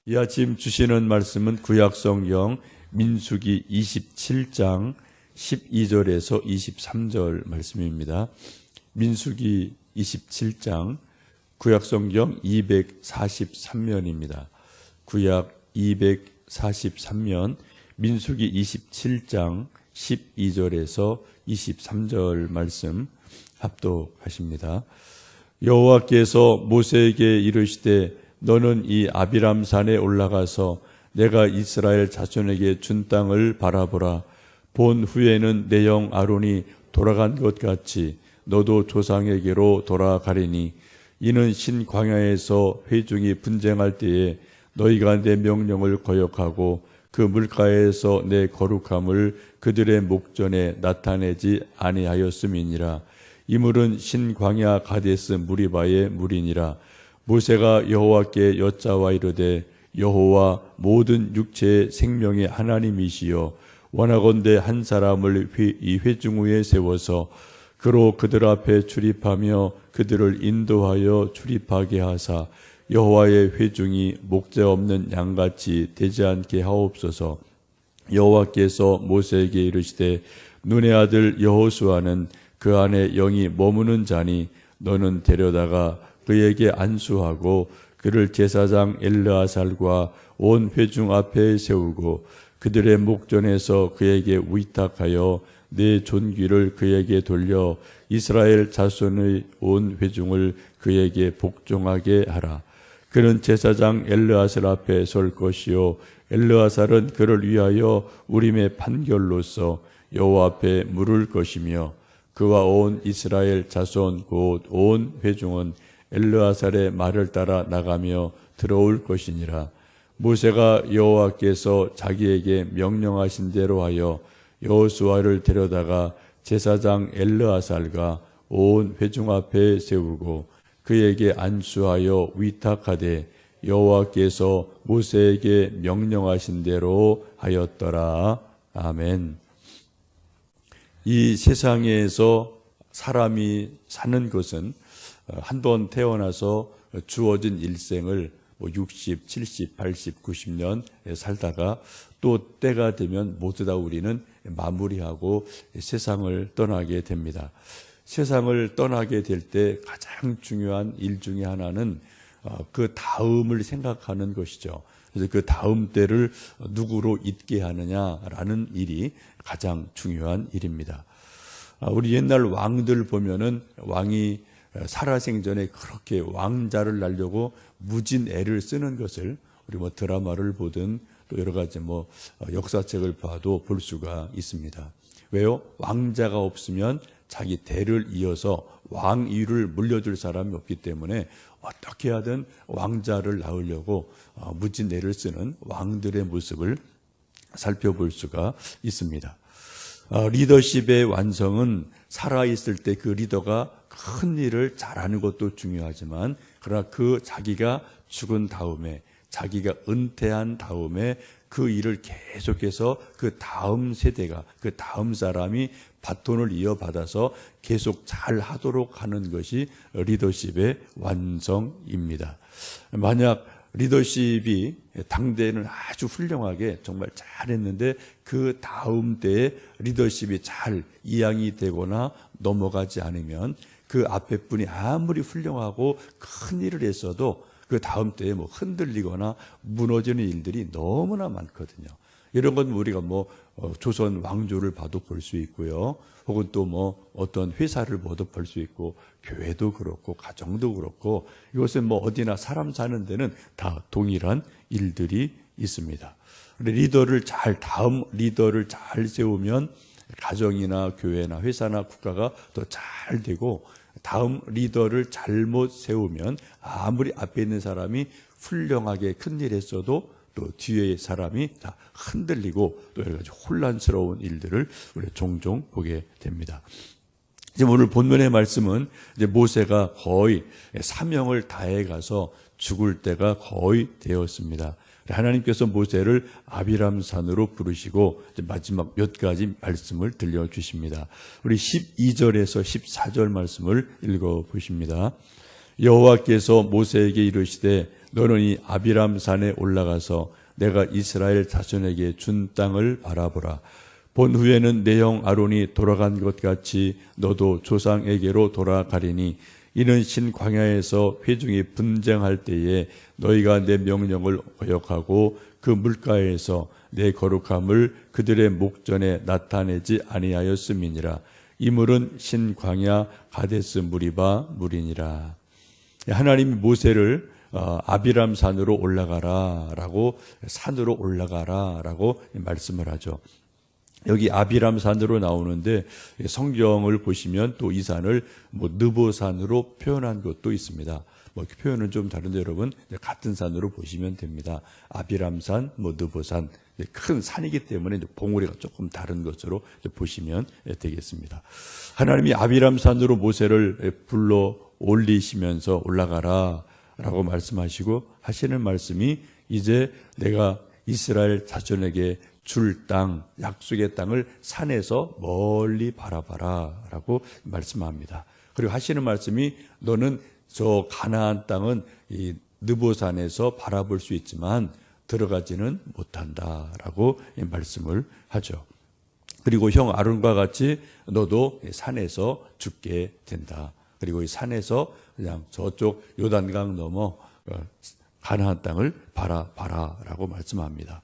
이 아침 주시는 말씀은 구약성경 민수기 27장 12절에서 23절 말씀입니다. 민수기 27장 구약성경 243면입니다. 구약 243면 민수기 27장 12절에서 23절 말씀 합독하십니다. 여호와께서 모세에게 이르시되 너는 이 아비람산에 올라가서 내가 이스라엘 자손에게 준 땅을 바라보라. 본 후에는 내 형 아론이 돌아간 것 같이 너도 조상에게로 돌아가리니 이는 신광야에서 회중이 분쟁할 때에 너희가 내 명령을 거역하고 그 물가에서 내 거룩함을 그들의 목전에 나타내지 아니하였음이니라. 이 물은 신광야 가데스 무리바의 물이니라. 모세가 여호와께 여짜와 이르되 여호와 모든 육체의 생명의 하나님이시여 원하건대 한 사람을 이 회중 위에 세워서 그로 그들 앞에 출입하며 그들을 인도하여 출입하게 하사 여호와의 회중이 목재 없는 양같이 되지 않게 하옵소서. 여호와께서 모세에게 이르시되 눈의 아들 여호수아는 그 안에 영이 머무는 자니 너는 데려다가 그에게 안수하고 그를 제사장 엘르아살과 온 회중 앞에 세우고 그들의 목전에서 그에게 위탁하여 내 존귀를 그에게 돌려 이스라엘 자손의 온 회중을 그에게 복종하게 하라. 그는 제사장 엘르아살 앞에 설 것이요 엘르아살은 그를 위하여 우림의 판결로서 여호와 앞에 물을 것이며 그와 온 이스라엘 자손 곧 온 회중은 엘르아살의 말을 따라 나가며 들어올 것이니라. 모세가 여호와께서 자기에게 명령하신 대로 하여 여호수아를 데려다가 제사장 엘르아살과 온 회중 앞에 세우고 그에게 안수하여 위탁하되 여호와께서 모세에게 명령하신 대로 하였더라. 아멘. 이 세상에서 사람이 사는 것은 한 번 태어나서 주어진 일생을 60, 70, 80, 90년 살다가 또 때가 되면 모두 다 우리는 마무리하고 세상을 떠나게 됩니다. 세상을 떠나게 될 때 가장 중요한 일 중에 하나는 그 다음을 생각하는 것이죠. 그래서 그 다음 때를 누구로 잊게 하느냐라는 일이 가장 중요한 일입니다. 우리 옛날 왕들 보면은 왕이 살아생전에 그렇게 왕자를 낳으려고 무진 애를 쓰는 것을 우리 드라마를 보든 또 여러 가지 역사책을 봐도 볼 수가 있습니다. 왜요? 왕자가 없으면 자기 대를 이어서 왕위를 물려줄 사람이 없기 때문에 어떻게 하든 왕자를 낳으려고 무진 애를 쓰는 왕들의 모습을 살펴볼 수가 있습니다. 리더십의 완성은 살아있을 때 그 리더가 큰 일을 잘하는 것도 중요하지만 그러나 그 자기가 죽은 다음에 자기가 은퇴한 다음에 그 일을 계속해서 그 다음 세대가 그 다음 사람이 바톤을 이어받아서 계속 잘 하도록 하는 것이 리더십의 완성입니다. 만약 리더십이 당대에는 아주 훌륭하게 정말 잘했는데 그 다음 때에 리더십이 잘 이양이 되거나 넘어가지 않으면 그 앞에 분이 아무리 훌륭하고 큰 일을 했어도 그 다음 때에 흔들리거나 무너지는 일들이 너무나 많거든요. 이런 건 우리가 조선 왕조를 봐도 볼 수 있고요. 혹은 또 어떤 회사를 봐도 볼 수 있고, 교회도 그렇고, 가정도 그렇고, 이것은 어디나 사람 사는 데는 다 동일한 일들이 있습니다. 다음 리더를 잘 세우면 가정이나 교회나 회사나 국가가 더 잘 되고, 다음 리더를 잘못 세우면 아무리 앞에 있는 사람이 훌륭하게 큰일 했어도 또 뒤에 사람이 다 흔들리고 또 여러 가지 혼란스러운 일들을 우리 종종 보게 됩니다. 이제 오늘 본문의 말씀은 이제 모세가 거의 사명을 다해 가서 죽을 때가 거의 되었습니다. 하나님께서 모세를 아비람산으로 부르시고 마지막 몇 가지 말씀을 들려주십니다. 우리 12절에서 14절 말씀을 읽어보십니다. 여호와께서 모세에게 이르시되 너는 이 아비람 산에 올라가서 내가 이스라엘 자손에게 준 땅을 바라보라. 본 후에는 내 형 아론이 돌아간 것 같이 너도 조상에게로 돌아가리니 이는 신 광야에서 회중이 분쟁할 때에 너희가 내 명령을 거역하고 그 물가에서 내 거룩함을 그들의 목전에 나타내지 아니하였음이니라. 이 물은 신 광야 가데스 무리바 물이니라. 하나님이 모세를 아비람 산으로 올라가라라고 산으로 올라가라라고 말씀을 하죠. 여기 아비람 산으로 나오는데 성경을 보시면 또 이 산을 느보산으로 표현한 것도 있습니다. 표현은 좀 다른데 여러분 같은 산으로 보시면 됩니다. 아비람산, 느보산 큰 산이기 때문에 봉우리가 조금 다른 것으로 보시면 되겠습니다. 하나님이 아비람산으로 모세를 불러 올리시면서 올라가라라고 말씀하시고 하시는 말씀이 이제 내가 이스라엘 자손에게 줄 땅, 약속의 땅을 산에서 멀리 바라봐라 라고 말씀합니다. 그리고 하시는 말씀이 너는 저 가나안 땅은 이 느보산에서 바라볼 수 있지만 들어가지는 못한다라고 말씀을 하죠. 그리고 형 아론과 같이 너도 산에서 죽게 된다. 그리고 이 산에서 그냥 저쪽 요단강 넘어 가나안 땅을 바라봐라라고 말씀합니다.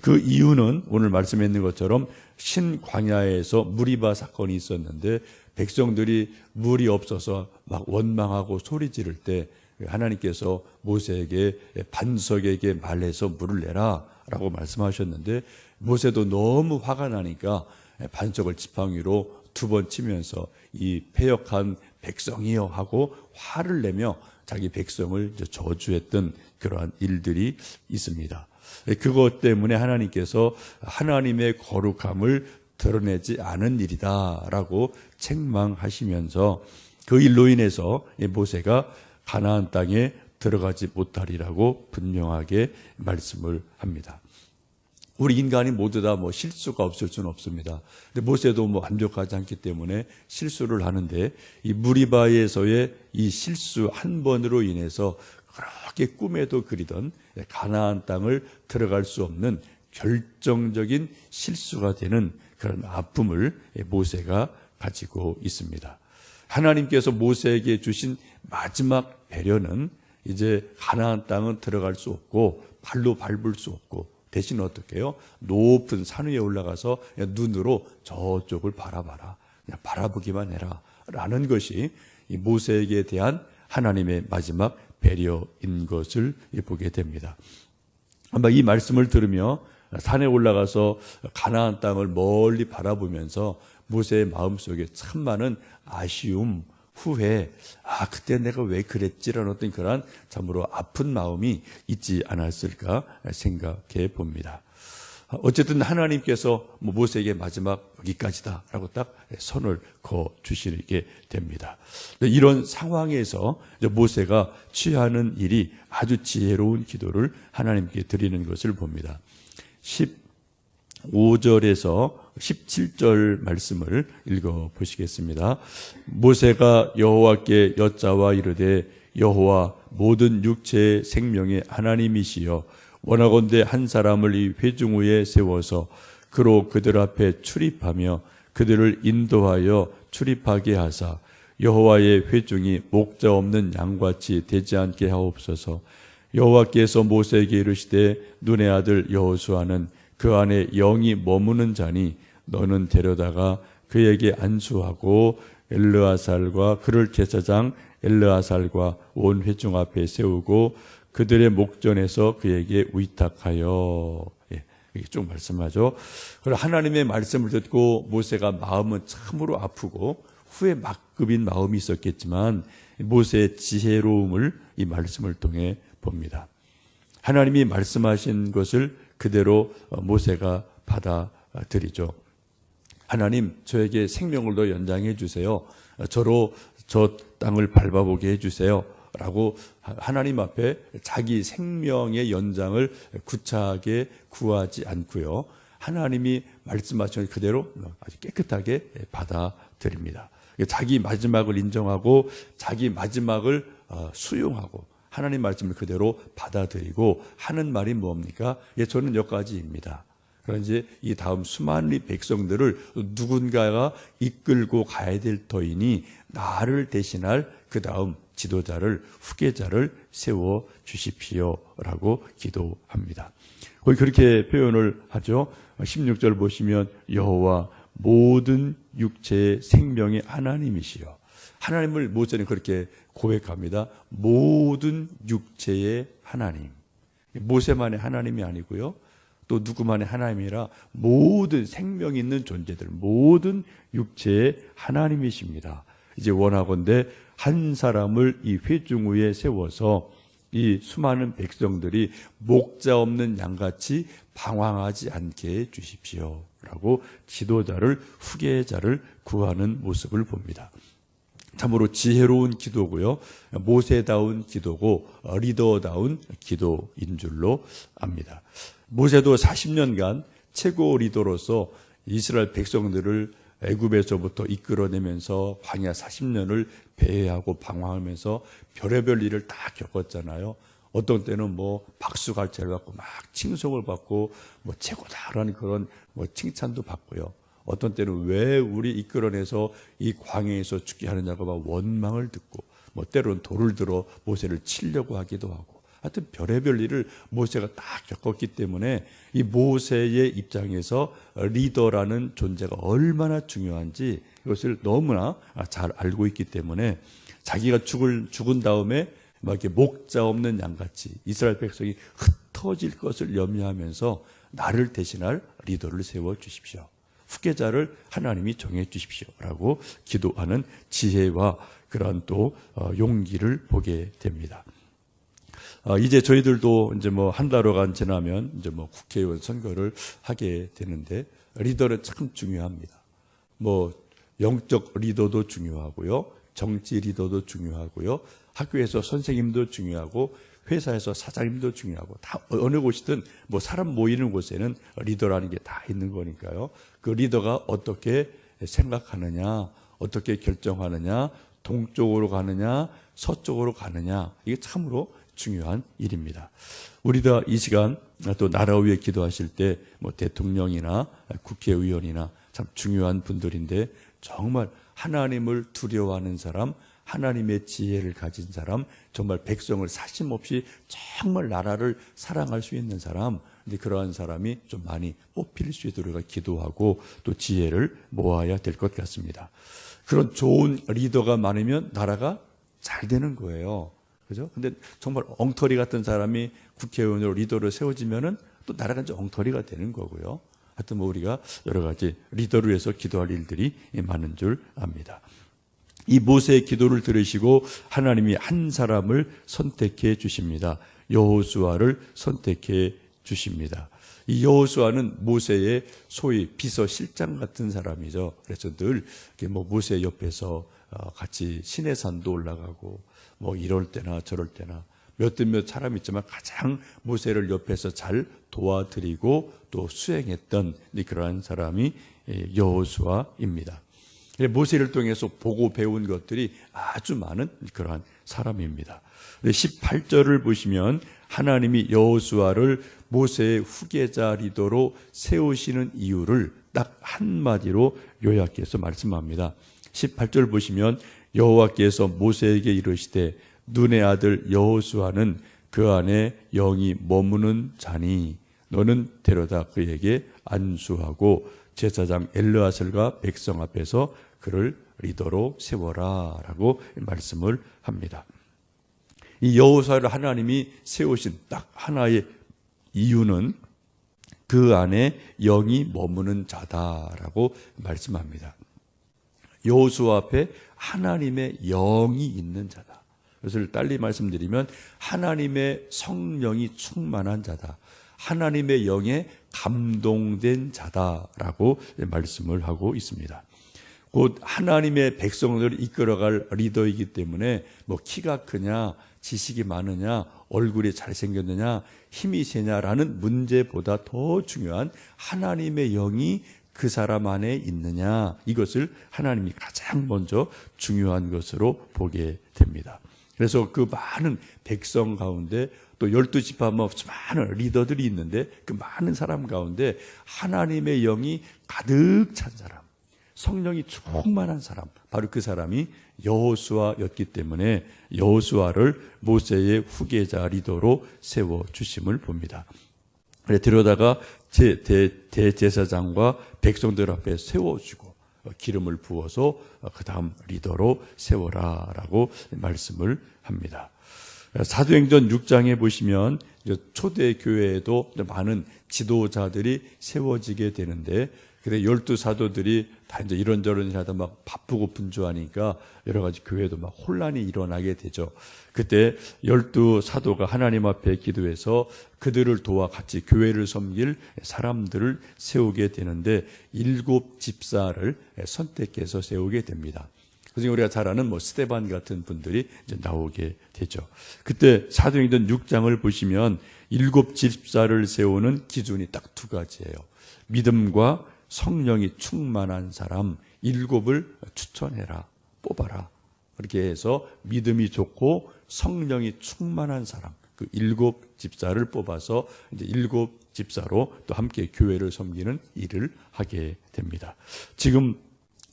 그 이유는 오늘 말씀해 있는 것처럼 신광야에서 무리바 사건이 있었는데 백성들이 물이 없어서 막 원망하고 소리 지를 때 하나님께서 모세에게 반석에게 말해서 물을 내라 라고 말씀하셨는데 모세도 너무 화가 나니까 반석을 지팡이로 2번 치면서 이 패역한 백성이여 하고 화를 내며 자기 백성을 저주했던 그러한 일들이 있습니다. 그것 때문에 하나님께서 하나님의 거룩함을 드러내지 않은 일이다라고 책망하시면서 그 일로 인해서 모세가 가나안 땅에 들어가지 못하리라고 분명하게 말씀을 합니다. 우리 인간이 모두 다 실수가 없을 수는 없습니다. 근데 모세도 완벽하지 않기 때문에 실수를 하는데 이 무리바에서의 이 실수 한 번으로 인해서 그렇게 꿈에도 그리던 가나안 땅을 들어갈 수 없는 결정적인 실수가 되는 그런 아픔을 모세가 가지고 있습니다. 하나님께서 모세에게 주신 마지막 배려는 이제 가나안 땅은 들어갈 수 없고 발로 밟을 수 없고 대신 어떻게 해요? 높은 산 위에 올라가서 눈으로 저쪽을 바라봐라. 그냥 바라보기만 해라. 라는 것이 이 모세에게 대한 하나님의 마지막 배려인 것을 보게 됩니다. 아마 이 말씀을 들으며 산에 올라가서 가나안 땅을 멀리 바라보면서 모세의 마음속에 참 많은 아쉬움, 후회, 그때 내가 왜 그랬지라는 어떤 그런 참으로 아픈 마음이 있지 않았을까 생각해 봅니다. 어쨌든 하나님께서 모세에게 마지막 여기까지다라고 딱 선을 그어 주시게 됩니다. 이런 상황에서 모세가 취하는 일이 아주 지혜로운 기도를 하나님께 드리는 것을 봅니다. 15절에서 17절 말씀을 읽어 보시겠습니다. 모세가 여호와께 여짜와 이르되 여호와 모든 육체의 생명의 하나님이시여 원하건대 한 사람을 이 회중 위에 세워서 그로 그들 앞에 출입하며 그들을 인도하여 출입하게 하사 여호와의 회중이 목자 없는 양같이 되지 않게 하옵소서. 여호와께서 모세에게 이르시되 눈의 아들 여호수아는 그 안에 영이 머무는 자니 너는 데려다가 그에게 안수하고 엘르아살과 그를 제사장 엘르아살과 온 회중 앞에 세우고 그들의 목전에서 그에게 위탁하여. 이렇게 쭉 말씀하죠. 그리고 하나님의 말씀을 듣고 모세가 마음은 참으로 아프고 후에 막급인 마음이 있었겠지만 모세의 지혜로움을 이 말씀을 통해 봅니다. 하나님이 말씀하신 것을 그대로 모세가 받아들이죠. 하나님, 저에게 생명을 더 연장해 주세요. 저로 저 땅을 밟아보게 해주세요. 라고 하나님 앞에 자기 생명의 연장을 구차하게 구하지 않고요. 하나님이 말씀하신 그대로 아주 깨끗하게 받아들입니다. 자기 마지막을 인정하고 자기 마지막을 수용하고 하나님 말씀을 그대로 받아들이고 하는 말이 뭡니까? 예, 저는 여기까지입니다. 그런지 이 다음 수많은 백성들을 누군가가 이끌고 가야 될 터이니 나를 대신할 그 다음 지도자를, 후계자를 세워 주십시오라고 기도합니다. 거기 그렇게 표현을 하죠. 16절 보시면 여호와 모든 육체의 생명의 하나님이시여. 하나님을 모세는 그렇게 고백합니다. 모든 육체의 하나님. 모세만의 하나님이 아니고요. 또 누구만의 하나님이라 모든 생명 있는 존재들, 모든 육체의 하나님이십니다. 이제 원하건대 한 사람을 이 회중 위에 세워서 이 수많은 백성들이 목자 없는 양같이 방황하지 않게 해 주십시오 라고 지도자를, 후계자를 구하는 모습을 봅니다. 참으로 지혜로운 기도고요. 모세다운 기도고 리더다운 기도인 줄로 압니다. 모세도 40년간 최고 리더로서 이스라엘 백성들을 애굽에서부터 이끌어내면서 광야 40년을 배회하고 방황하면서 별의별 일을 다 겪었잖아요. 어떤 때는 뭐 박수갈채를 받고 막 칭송을 받고 뭐 최고다라는 그런 뭐 칭찬도 받고요. 어떤 때는 왜 우리 이끌어내서 이 광야에서 죽게 하느냐고 막 원망을 듣고 뭐 때로는 돌을 들어 모세를 치려고 하기도 하고 하여튼 별의별 일을 모세가 다 겪었기 때문에 이 모세의 입장에서 리더라는 존재가 얼마나 중요한지 이것을 너무나 잘 알고 있기 때문에 자기가 죽은 다음에 막 이렇게 목자 없는 양같이 이스라엘 백성이 흩어질 것을 염려하면서 나를 대신할 리더를 세워 주십시오. 후계자를 하나님이 정해 주십시오라고 기도하는 지혜와 그러한 또 용기를 보게 됩니다. 이제 저희들도 이제 뭐 한 달여간 지나면 이제 뭐 국회의원 선거를 하게 되는데 리더는 참 중요합니다. 뭐 영적 리더도 중요하고요, 정치 리더도 중요하고요, 학교에서 선생님도 중요하고 회사에서 사장님도 중요하고 다 어느 곳이든 뭐 사람 모이는 곳에는 리더라는 게 다 있는 거니까요. 그 리더가 어떻게 생각하느냐, 어떻게 결정하느냐, 동쪽으로 가느냐, 서쪽으로 가느냐, 이게 참으로 중요한 일입니다. 우리가 이 시간 또 나라 위에 기도하실 때 뭐 대통령이나 국회의원이나 참 중요한 분들인데 정말 하나님을 두려워하는 사람, 하나님의 지혜를 가진 사람, 정말 백성을 사심없이 정말 나라를 사랑할 수 있는 사람, 근데 그러한 사람이 좀 많이 뽑힐 수 있도록 우리가 기도하고 또 지혜를 모아야 될 것 같습니다. 그런 좋은 리더가 많으면 나라가 잘 되는 거예요. 그죠? 근데 정말 엉터리 같은 사람이 국회의원으로 리더로 세워지면은 또 나라가 이제 엉터리가 되는 거고요. 하여튼 뭐 우리가 여러 가지 리더를 위해서 기도할 일들이 많은 줄 압니다. 이 모세의 기도를 들으시고 하나님이 한 사람을 선택해 주십니다. 여호수아를 선택해 주십니다. 이 여호수아는 모세의 소위 비서실장 같은 사람이죠. 그래서 늘 뭐 모세 옆에서 같이 시내산도 올라가고 뭐 이럴 때나 저럴 때나 몇몇 사람이 있지만 가장 모세를 옆에서 잘 도와드리고 또 수행했던 그러한 사람이 여호수아입니다. 모세를 통해서 보고 배운 것들이 아주 많은 그러한 사람입니다. 18절을 보시면 하나님이 여호수아를 모세의 후계자 리더로 세우시는 이유를 딱 한마디로 요약해서 말씀합니다. 18절 보시면 여호와께서 모세에게 이르시되 눈의 아들 여호수아는 그 안에 영이 머무는 자니 너는 데려다 그에게 안수하고 제사장 엘르아살과 백성 앞에서 그를 리더로 세워라 라고 말씀을 합니다. 이 여호수아를 하나님이 세우신 딱 하나의 이유는 그 안에 영이 머무는 자다라고 말씀합니다. 여호수아 앞에 하나님의 영이 있는 자다. 그것을 딸리 말씀드리면 하나님의 성령이 충만한 자다. 하나님의 영에 감동된 자다라고 말씀을 하고 있습니다. 곧 하나님의 백성들을 이끌어갈 리더이기 때문에 뭐 키가 크냐, 지식이 많으냐, 얼굴이 잘생겼느냐, 힘이 세냐라는 문제보다 더 중요한 하나님의 영이 그 사람 안에 있느냐, 이것을 하나님이 가장 먼저 중요한 것으로 보게 됩니다. 그래서 그 많은 백성 가운데 또 12지파만 많은 리더들이 있는데 그 많은 사람 가운데 하나님의 영이 가득 찬 사람, 성령이 충만한 사람, 바로 그 사람이 여호수아였기 때문에 여호수아를 모세의 후계자 리더로 세워주심을 봅니다. 그래 들여다가 대제사장과 백성들 앞에 세워주고 기름을 부어서 그 다음 리더로 세워라라고 말씀을 합니다. 사도행전 6장에 보시면 초대 교회에도 많은 지도자들이 세워지게 되는데, 그래 12사도들이 다 이제 이런저런 일하다 막 바쁘고 분주하니까 여러 가지 교회도 막 혼란이 일어나게 되죠. 그때 12사도가 하나님 앞에 기도해서 그들을 도와 같이 교회를 섬길 사람들을 세우게 되는데 7집사를 선택해서 세우게 됩니다. 그래서 우리가 잘 아는 스데반 같은 분들이 이제 나오게 되죠. 그때 사도행전 6장을 보시면 7집사를 세우는 기준이 딱 두 가지예요. 믿음과 성령이 충만한 사람 7을 추천해라, 뽑아라. 그렇게 해서 믿음이 좋고 성령이 충만한 사람, 그 7집사를 뽑아서 이제 7집사로 또 함께 교회를 섬기는 일을 하게 됩니다. 지금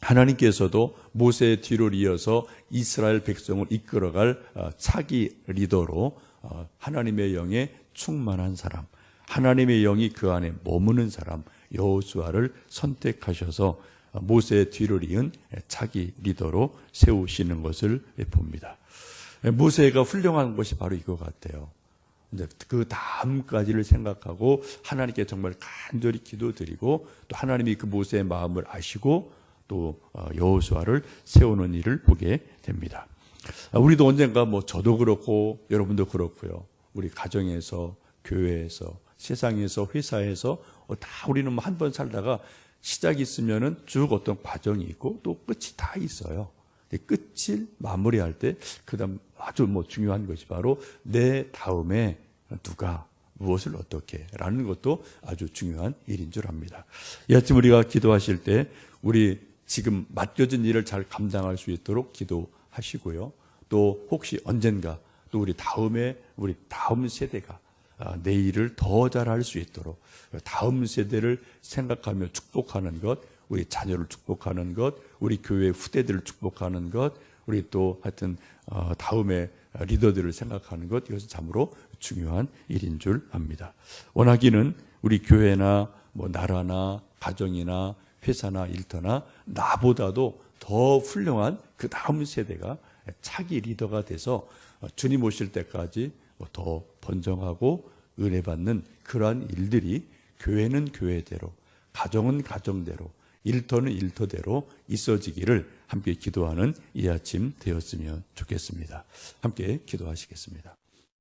하나님께서도 모세의 뒤를 이어서 이스라엘 백성을 이끌어갈 차기 리더로 하나님의 영에 충만한 사람, 하나님의 영이 그 안에 머무는 사람 여호수아를 선택하셔서 모세의 뒤를 이은 차기 리더로 세우시는 것을 봅니다. 모세가 훌륭한 것이 바로 이거 같아요. 이제 그 다음까지를 생각하고 하나님께 정말 간절히 기도드리고 또 하나님이 그 모세의 마음을 아시고 또 여호수아를 세우는 일을 보게 됩니다. 우리도 언젠가 저도 그렇고 여러분도 그렇고요. 우리 가정에서, 교회에서, 세상에서, 회사에서 다 우리는 한 번 살다가 시작이 있으면은 쭉 어떤 과정이 있고 또 끝이 다 있어요. 끝을 마무리할 때 그다음 아주 중요한 것이 바로 내 다음에 누가 무엇을 어떻게 라는 것도 아주 중요한 일인 줄 압니다. 이 아침 우리가 기도하실 때 우리 지금 맡겨진 일을 잘 감당할 수 있도록 기도하시고요. 또 혹시 언젠가 또 우리 다음 세대가 내 일을 더 잘할 수 있도록 다음 세대를 생각하며 축복하는 것, 우리 자녀를 축복하는 것, 우리 교회 후대들을 축복하는 것, 우리 또 하여튼 다음에 리더들을 생각하는 것, 이것은 참으로 중요한 일인 줄 압니다. 원하기는 우리 교회나 나라나 가정이나 회사나 일터나 나보다도 더 훌륭한 그 다음 세대가 차기 리더가 돼서 주님 오실 때까지 더 번성하고 은혜 받는 그러한 일들이 교회는 교회대로, 가정은 가정대로, 일터는 일터대로 있어지기를 함께 기도하는 이 아침 되었으면 좋겠습니다. 함께 기도하시겠습니다.